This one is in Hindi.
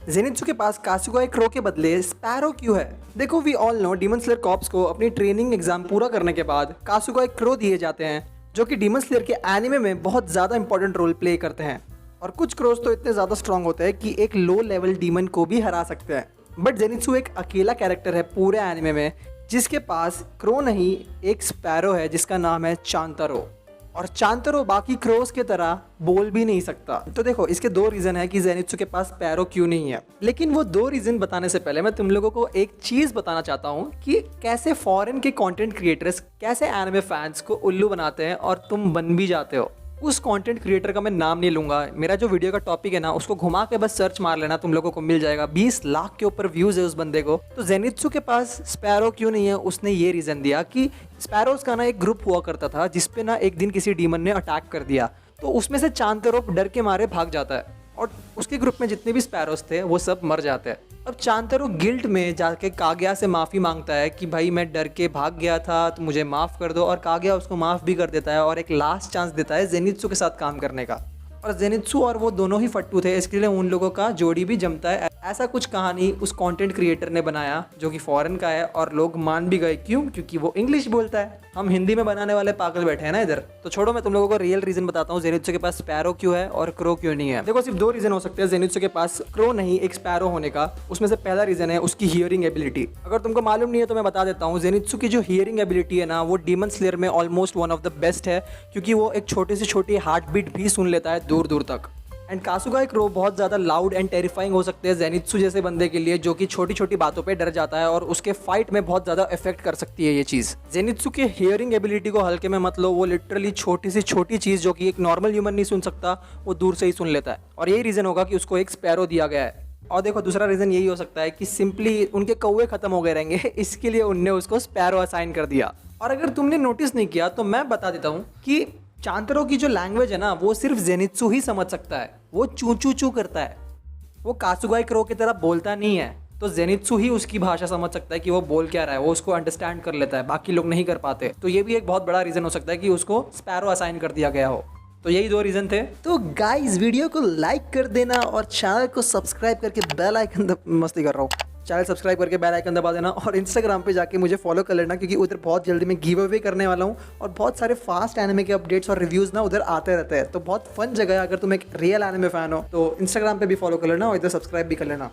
जेनित्सु के पास कासुगाई क्रो के बदले स्पैरो क्यों है? देखो, we all know demon slayer corps को अपनी ट्रेनिंग एग्जाम पूरा करने के बाद कासुगाई क्रो दिए जाते हैं, जो कि डीमन स्लेयर के एनिमे में बहुत ज़्यादा इंपॉर्टेंट रोल प्ले करते हैं। और कुछ क्रोस तो इतने ज़्यादा स्ट्रांग होते हैं कि एक लो लेवल डीमन को भी हरा सकते हैं। बट जेनित्सु एक अकेला कैरेक्टर है पूरे एनिमे में जिसके पास क्रो नहीं, एक स्पैरो है जिसका नाम है चांतारो। और चांतारो बाकी क्रोस के तरह बोल भी नहीं सकता। तो देखो, इसके दो रीजन है कि जेनित्सु के पास स्पैरो क्यों नहीं है। लेकिन वो दो रीजन बताने से पहले मैं तुम लोगों को एक चीज बताना चाहता हूँ कि कैसे फॉरेन के कंटेंट क्रिएटर्स कैसे एनिमे फैंस को उल्लू बनाते हैं और तुम बन भी जाते हो। उस कंटेंट क्रिएटर का मैं नाम नहीं लूंगा, मेरा जो वीडियो का टॉपिक है ना उसको घुमा के बस सर्च मार लेना, तुम लोगों को मिल जाएगा। 20 लाख के ऊपर व्यूज है उस बंदे को। तो जेनित्सु के पास स्पैरो क्यों नहीं है? उसने ये रीजन दिया कि स्पैरोज का ना एक ग्रुप हुआ करता था जिसपे ना एक दिन किसी डीमन ने अटैक कर दिया, तो उसमें से चांतारो डर के मारे भाग जाता है और उसके ग्रुप में जितने भी स्पैरोज थे वो सब मर जाते हैं। अब चांतारो गिल्ट में जाके कागया से माफ़ी मांगता है कि भाई मैं डर के भाग गया था तो मुझे माफ़ कर दो, और कागया उसको माफ़ भी कर देता है और एक लास्ट चांस देता है जेनित्सु के साथ काम करने का। और जेनित्सु और वो दोनों ही फट्टू थे, इसके लिए उन लोगों का जोड़ी भी जमता है। ऐसा कुछ कहानी उस कंटेंट क्रिएटर ने बनाया जो कि फॉरेन का है, और लोग मान भी गए। क्यों? क्योंकि वो इंग्लिश बोलता है। हम हिंदी में बनाने वाले पागल बैठे हैं ना इधर। तो छोड़ो, मैं तुम लोगों को रियल रीजन बताता हूँ जेनित्सु के पास स्पैरो क्यों है और क्रो क्यों नहीं है। देखो, सिर्फ दो रीजन हो सकते हैं जेनित्सु के पास क्रो नहीं एक स्पैरो होने का। उसमें से पहला रीजन है उसकी हियरिंग एबिलिटी। अगर तुमको मालूम नहीं है तो मैं बता देता हूँ, जेनित्सु की जो हियरिंग एबिलिटी है ना वो डीमन स्लेयर में almost one of the best है, क्योंकि वो एक छोटी से छोटी हार्ट बीट भी सुन लेता है दूर दूर तक। एंड कासुगाई क्रो बहुत ज़्यादा लाउड एंड टेरिफाइंग हो सकते हैं जेनित्सु जैसे बंदे के लिए, जो कि छोटी छोटी बातों पे डर जाता है, और उसके फाइट में बहुत ज़्यादा इफेक्ट कर सकती है ये चीज़। जेनित्सु के हियरिंग एबिलिटी को हल्के में मत लो, वो लिटरली छोटी से छोटी चीज़ जो कि एक नॉर्मल ह्यूमन नहीं सुन सकता वो दूर से ही सुन लेता है, और यही रीज़न होगा कि उसको एक स्पैरो दिया गया है। और देखो, दूसरा रीज़न यही हो सकता है कि सिंपली उनके कौवे खत्म हो गए रहेंगे, इसके लिए उनने उसको स्पैरो असाइन कर दिया। और अगर तुमने नोटिस नहीं किया तो मैं बता देता हूँ कि चांतारो की जो लैंग्वेज है ना वो सिर्फ जेनित्सु ही समझ सकता है। वो चू चू चू करता है, वो कासुगाई क्रो की तरह बोलता नहीं है। तो जेनित्सु ही उसकी भाषा समझ सकता है कि वो बोल क्या रहा है, वो उसको अंडरस्टैंड कर लेता है, बाकी लोग नहीं कर पाते। तो ये भी एक बहुत बड़ा रीज़न हो सकता है कि उसको स्पैरो असाइन कर दिया गया हो। तो यही दो रीज़न थे। तो गाइस, वीडियो को लाइक कर देना और चैनल को सब्सक्राइब करके बेल आइकन, मस्ती कर रहा हूँ, चैनल सब्सक्राइब करके बेल आइकन दबा देना, और इंस्टाग्राम पे जाके मुझे फॉलो कर लेना, क्योंकि उधर बहुत जल्दी मैं गिव अवे करने वाला हूँ और बहुत सारे फास्ट एनिमे के अपडेट्स और रिव्यूज़ ना उधर आते रहते हैं। तो बहुत फन जगह है, अगर तुम एक रियल एनिमे फैन हो तो इंस्टाग्राम पे भी फॉलो कर लेना और इधर सब्सक्राइब भी कर लेना।